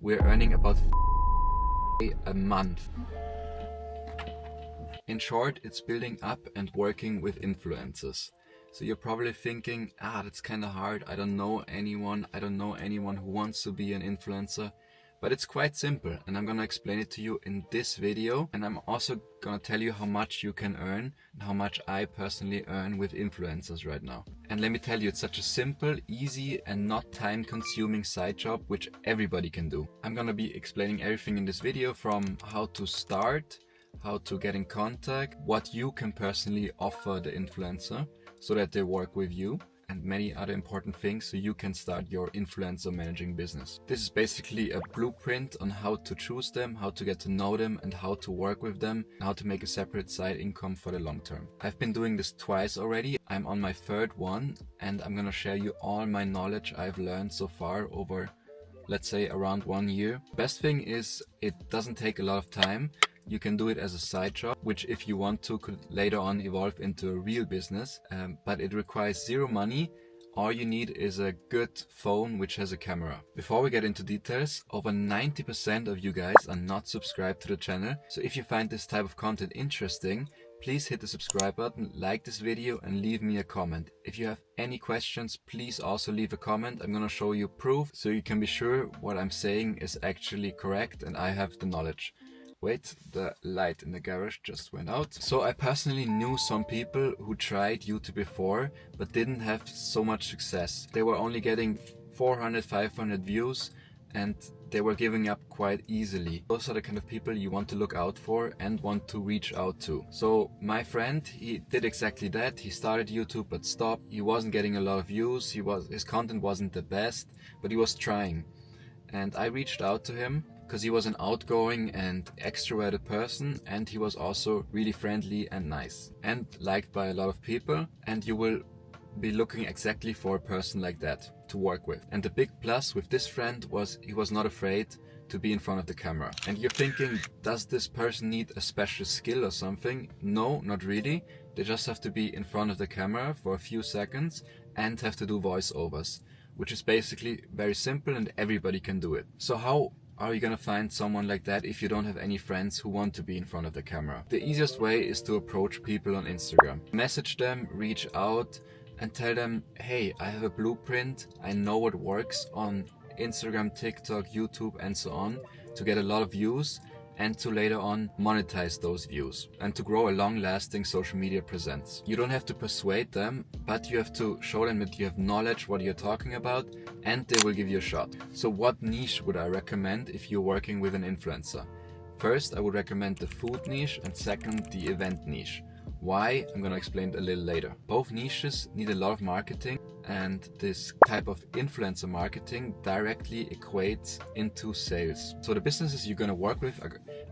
we're earning about a month. In short, it's building up and working with influencers. So you're probably thinking, that's kind of hard. I don't know anyone who wants to be an influencer. But it's quite simple, and I'm gonna explain it to you in this video. And I'm also gonna tell you how much you can earn and how much I personally earn with influencers right now. And let me tell you, it's such a simple, easy, and not time-consuming side job which everybody can do. I'm gonna be explaining everything in this video, from how to start, how to get in contact, what you can personally offer the influencer so that they work with you, and many other important things so you can start your influencer managing business. This is basically a blueprint on how to choose them, how to get to know them, and how to work with them, and how to make a separate side income for the long term. I've been doing this twice already. I'm on my third one, and I'm gonna share you all my knowledge I've learned so far over, let's say, around 1 year. Best thing is it doesn't take a lot of time. You can do it as a side job, which if you want to could later on evolve into a real business, but it requires zero money. All you need is a good phone which has a camera. Before we get into details, over 90% of you guys are not subscribed to the channel. So if you find this type of content interesting, please hit the subscribe button, like this video, and leave me a comment. If you have any questions, please also leave a comment. I'm gonna show you proof so you can be sure what I'm saying is actually correct and I have the knowledge. Wait, the light in the garage just went out. So I personally knew some people who tried YouTube before but didn't have so much success. They were only getting 400, 500 views and they were giving up quite easily. Those are the kind of people you want to look out for and want to reach out to. So my friend, he did exactly that. He started YouTube but stopped. He wasn't getting a lot of views. His content wasn't the best, but he was trying. And I reached out to him because he was an outgoing and extroverted person, and he was also really friendly and nice and liked by a lot of people, and you will be looking exactly for a person like that to work with. And the big plus with this friend was he was not afraid to be in front of the camera. And you're thinking, does this person need a special skill or something? No, not really. They just have to be in front of the camera for a few seconds and have to do voiceovers, which is basically very simple and everybody can do it. So how are you gonna find someone like that if you don't have any friends who want to be in front of the camera? The easiest way is to approach people on Instagram. Message them, reach out, and tell them, hey, I have a blueprint. I know what works on Instagram, TikTok, YouTube, and so on to get a lot of views and to later on monetize those views and to grow a long-lasting social media presence. You don't have to persuade them, but you have to show them that you have knowledge what you're talking about, and they will give you a shot. So what niche would I recommend if you're working with an influencer? First, I would recommend the food niche, and second, the event niche. Why? I'm gonna explain it a little later. Both niches need a lot of marketing, and this type of influencer marketing directly equates into sales. So the businesses you're gonna work with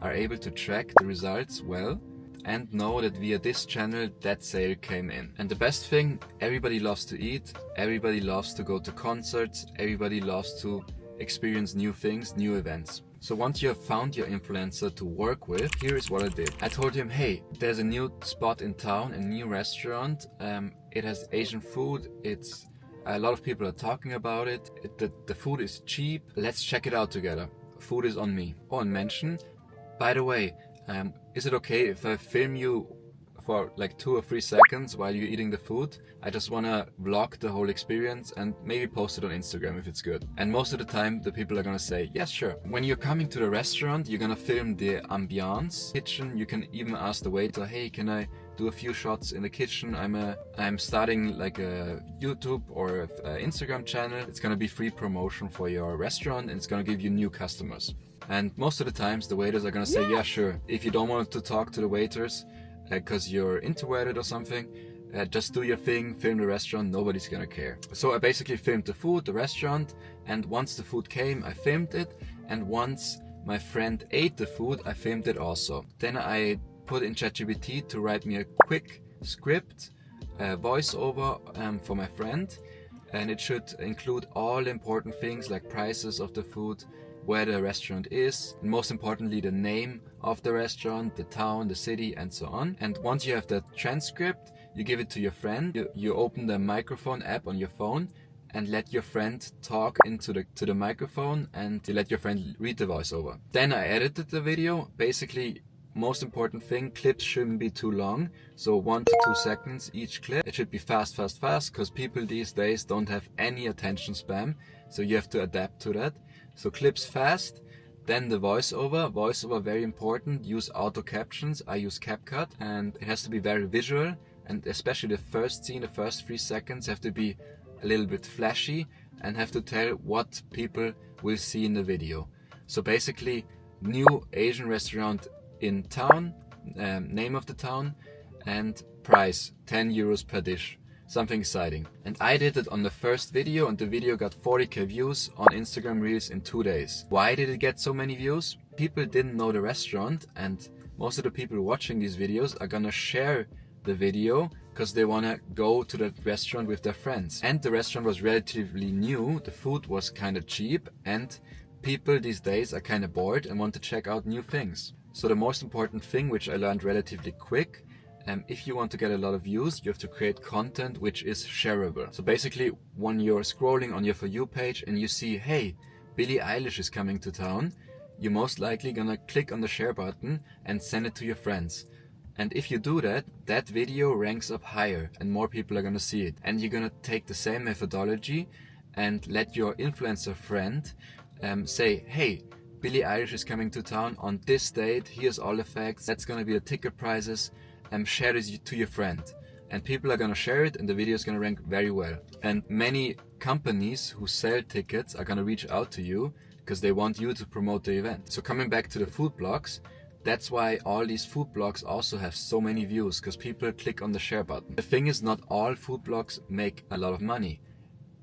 are able to track the results well and know that via this channel that sale came in. And the best thing, everybody loves to eat, everybody loves to go to concerts, everybody loves to experience new things, new events. So once you have found your influencer to work with, here is what I did. I told him, hey, there's a new spot in town, a new restaurant. It has Asian food. It's a lot of people are talking about it. The food is cheap. Let's check it out together. Food is on me. Oh, and mention, by the way, is it okay if I film you for like 2 or 3 seconds while you're eating the food? I just wanna vlog the whole experience and maybe post it on Instagram if it's good. And most of the time the people are gonna say, yes, sure. When you're coming to the restaurant, you're gonna film the ambiance, kitchen. You can even ask the waiter, hey, can I do a few shots in the kitchen? I'm starting like a YouTube or Instagram channel. It's gonna be free promotion for your restaurant and it's gonna give you new customers. And most of the times the waiters are gonna say, yeah, sure. If you don't want to talk to the waiters because you're introverted or something, just do your thing, film the restaurant, nobody's gonna care. So I basically filmed the food, the restaurant, and once the food came, I filmed it, and once my friend ate the food, I filmed it also. Then I put in ChatGPT to write me a quick script, voiceover for my friend, and it should include all important things like prices of the food, where the restaurant is, and most importantly the name of the restaurant, the town, the city, and so on. And once you have the transcript, you give it to your friend, you open the microphone app on your phone and let your friend talk into the microphone, and you let your friend read the voiceover. Then I edited the video. Basically, most important thing, clips shouldn't be too long, so 1 to 2 seconds each clip. It should be fast, because people these days don't have any attention span, so you have to adapt to that. So clips fast, then the voiceover very important. Use auto captions. I use CapCut, and it has to be very visual, and especially the first scene, the first 3 seconds have to be a little bit flashy and have to tell what people will see in the video. So basically, new Asian restaurant in town, name of the town, and price 10 euros per dish. Something exciting. And I did it on the first video, and the video got 40k views on Instagram Reels in 2 days. Why did it get so many views? People didn't know the restaurant, and most of the people watching these videos are gonna share the video because they wanna go to that restaurant with their friends. And the restaurant was relatively new, the food was kinda cheap, and people these days are kinda bored and want to check out new things. So the most important thing, which I learned relatively quick, if you want to get a lot of views, you have to create content which is shareable. So basically, when you're scrolling on your For You page and you see, hey, Billie Eilish is coming to town, you're most likely gonna click on the share button and send it to your friends. And if you do that, that video ranks up higher and more people are gonna see it. And you're gonna take the same methodology and let your influencer friend say, hey, Billie Eilish is coming to town on this date, here's all the facts, that's gonna be the ticket prices, share this to your friend. And people are gonna share it, and the video is gonna rank very well. And many companies who sell tickets are gonna reach out to you because they want you to promote the event. So coming back to the food blogs, that's why all these food blogs also have so many views, because people click on the share button. The thing is, not all food blogs make a lot of money.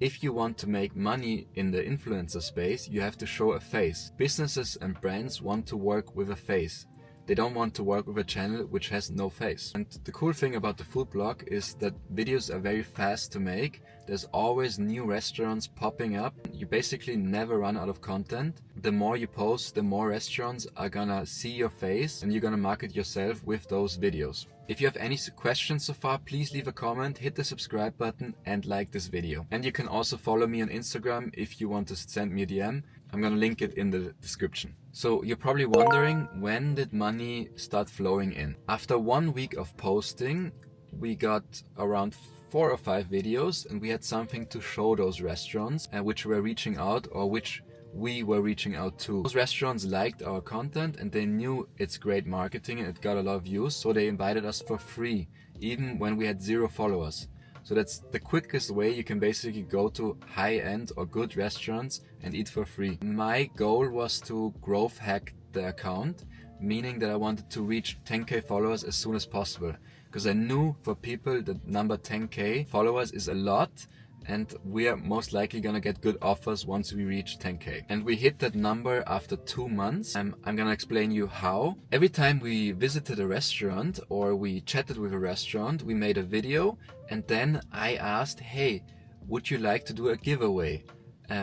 If you want to make money in the influencer space, you have to show a face. Businesses and brands want to work with a face. They don't want to work with a channel which has no face. And the cool thing about the food blog is that videos are very fast to make. There's always new restaurants popping up. You basically never run out of content. The more you post, the more restaurants are gonna see your face, and you're gonna market yourself with those videos. If you have any questions so far, please leave a comment, hit the subscribe button, and like this video. And you can also follow me on Instagram if you want to send me a DM. I'm gonna link it in the description. So you're probably wondering, when did money start flowing in? After 1 week of posting, we got around 4 or 5 videos, and we had something to show those restaurants which were reaching out, or which we were reaching out to. Those restaurants liked our content and they knew it's great marketing and it got a lot of views, so they invited us for free, even when we had 0 followers. So that's the quickest way you can basically go to high-end or good restaurants and eat for free. My goal was to growth hack the account, meaning that I wanted to reach 10k followers as soon as possible. Because I knew for people that number 10k followers is a lot, and we are most likely gonna get good offers once we reach 10k. And we hit that number after 2 months. I'm gonna explain you how. Every time we visited a restaurant or we chatted with a restaurant, we made a video, and then I asked, hey, would you like to do a giveaway?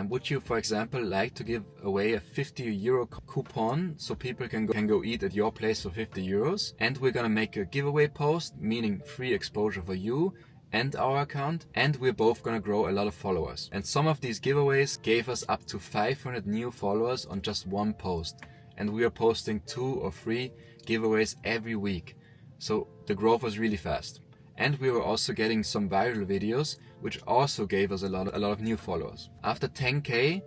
Would you, for example, like to give away a 50 euro coupon so people can go eat at your place for 50 euros? And we're gonna make a giveaway post, meaning free exposure for you and our account, and we're both gonna grow a lot of followers. And some of these giveaways gave us up to 500 new followers on just 1 post. And we are posting 2 or 3 giveaways every week. So the growth was really fast. And we were also getting some viral videos, which also gave us a lot of new followers. After 10k,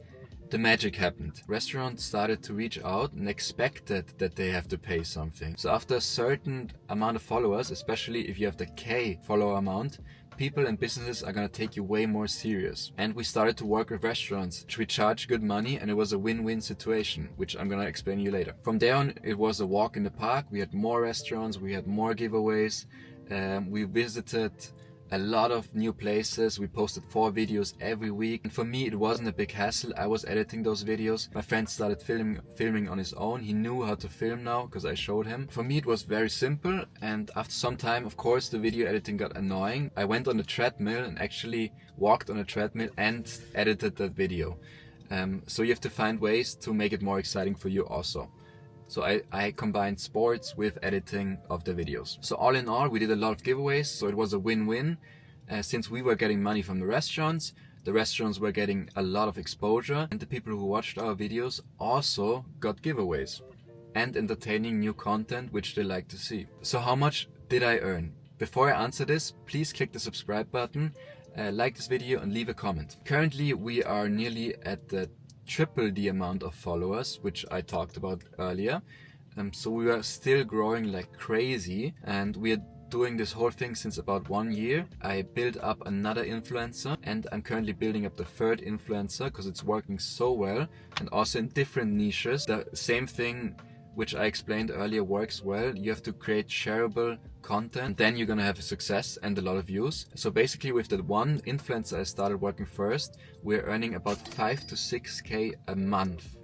the magic happened. Restaurants started to reach out and expected that they have to pay something. So after a certain amount of followers, especially if you have the K follower amount, people and businesses are gonna take you way more serious. And we started to work with restaurants, which we charge good money, and it was a win-win situation, which I'm gonna explain you later. From there on, it was a walk in the park. We had more restaurants, we had more giveaways. We visited a lot of new places. We posted 4 videos every week. And for me, it wasn't a big hassle. I was editing those videos. My friend started filming on his own. He knew how to film now because I showed him. For me, it was very simple. And after some time, of course, the video editing got annoying. I went on a treadmill and actually walked on a treadmill and edited that video. So you have to find ways to make it more exciting for you also. So I combined sports with editing of the videos. So all in all, we did a lot of giveaways, so it was a win-win. Since we were getting money from the restaurants the restaurants were getting a lot of exposure, and the people who watched our videos also got giveaways and entertaining new content which they like to see. So how much did I earn? Before I answer this, please click the subscribe button, like this video and leave a comment. Currently we are nearly at the triple the amount of followers which I talked about earlier. So we are still growing like crazy, and we are doing this whole thing since about 1 year. I built up another influencer, and I'm currently building up the third influencer because it's working so well, and also in different niches. The same thing which I explained earlier works well. You have to create shareable content, then you're gonna have a success and a lot of views. So basically with that one influencer I started working first, we're earning about 5 to 6K a month,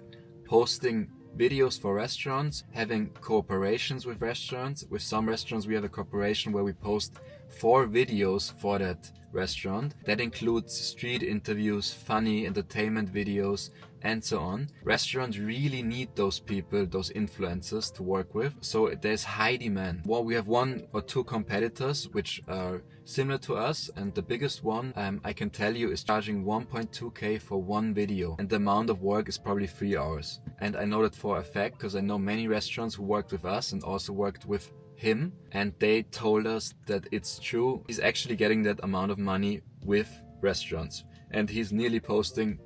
posting videos for restaurants, having cooperations with restaurants. With some restaurants we have a cooperation where we post 4 videos for that restaurant. That includes street interviews, funny entertainment videos, and so on. Restaurants really need those people, those influencers to work with, so there's high demand. Well, we have 1 or 2 competitors which are similar to us, and the biggest one I can tell you is charging 1.2K for 1 video, and the amount of work is probably 3 hours. And I know that for a fact because I know many restaurants who worked with us and also worked with him, and they told us that it's true. He's actually getting that amount of money with restaurants, and he's nearly posting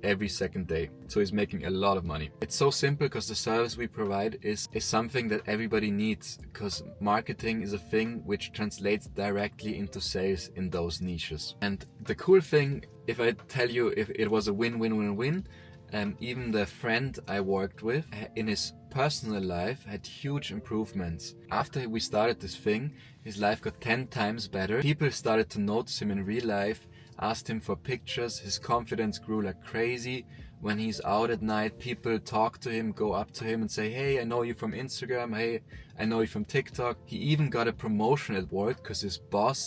every second day, so he's making a lot of money. It's so simple because the service we provide is something that everybody needs, because marketing is a thing which translates directly into sales in those niches. And the cool thing, if I tell you, if it was a win-win-win-win, even the friend I worked with in his personal life had huge improvements. After we started this thing, his life got 10 times better. People started to notice him in real life, asked him for pictures, his confidence grew like crazy. When he's out at night, people talk to him, go up to him and say, hey, I know you from Instagram, hey, I know you from TikTok. He even got a promotion at work because his boss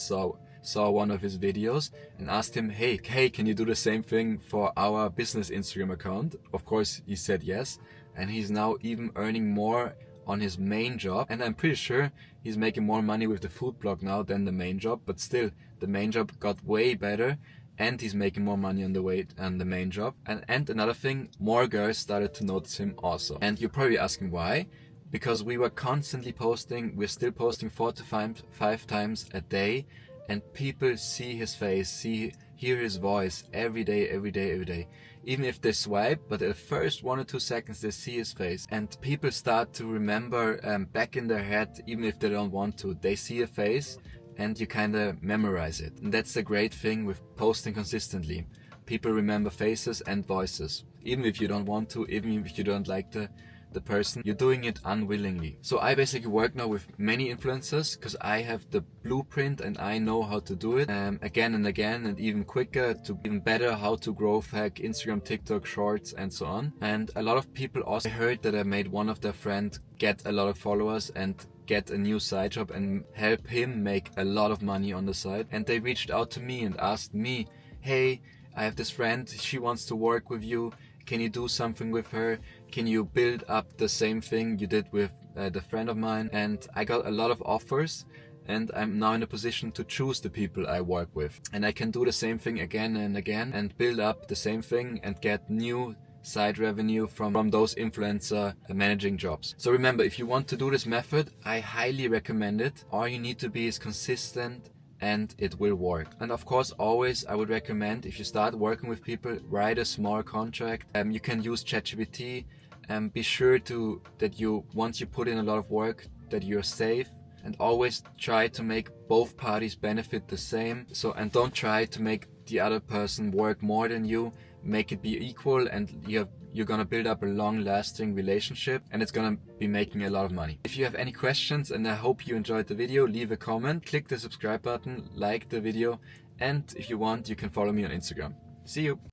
saw one of his videos and asked him, hey, can you do the same thing for our business Instagram account? Of course he said yes, and he's now even earning more on his main job, and I'm pretty sure he's making more money with the food blog now than the main job, but still the main job got way better and he's making more money on the main job. And another thing, more girls started to notice him also. And you're probably asking why? Because we were constantly posting. We're still posting 4 to 5 times a day, and people see his face, hear his voice every day. Even if they swipe, but the first 1 or 2 seconds they see his face, and people start to remember back in their head, even if they don't want to. They see a face and you kind of memorize it. And that's the great thing with posting consistently. People remember faces and voices. Even if you don't want to, even if you don't like the person, you're doing it unwillingly. So I basically work now with many influencers because I have the blueprint and I know how to do it again and again, and even quicker, to even better how to growth hack Instagram, TikTok, Shorts, and so on. And a lot of people also heard that I made one of their friends get a lot of followers and get a new side job and help him make a lot of money on the side. And they reached out to me and asked me, hey, I have this friend, she wants to work with you. Can you do something with her? Can you build up the same thing you did with the friend of mine? And I got a lot of offers, and I'm now in a position to choose the people I work with. And I can do the same thing again and again and build up the same thing and get new side revenue from those influencer managing jobs. So remember, if you want to do this method, I highly recommend it. All you need to be is consistent, and it will work. And of course, always I would recommend, if you start working with people, write a small contract. You can use ChatGPT, and be sure that you, once you put in a lot of work, that you're safe, and always try to make both parties benefit the same. So, and don't try to make the other person work more than you. Make it be equal, and you're gonna build up a long-lasting relationship, and it's gonna be making a lot of money. If you have any questions, and I hope you enjoyed the video, leave a comment, click the subscribe button, like the video, and if you want, you can follow me on Instagram. See you!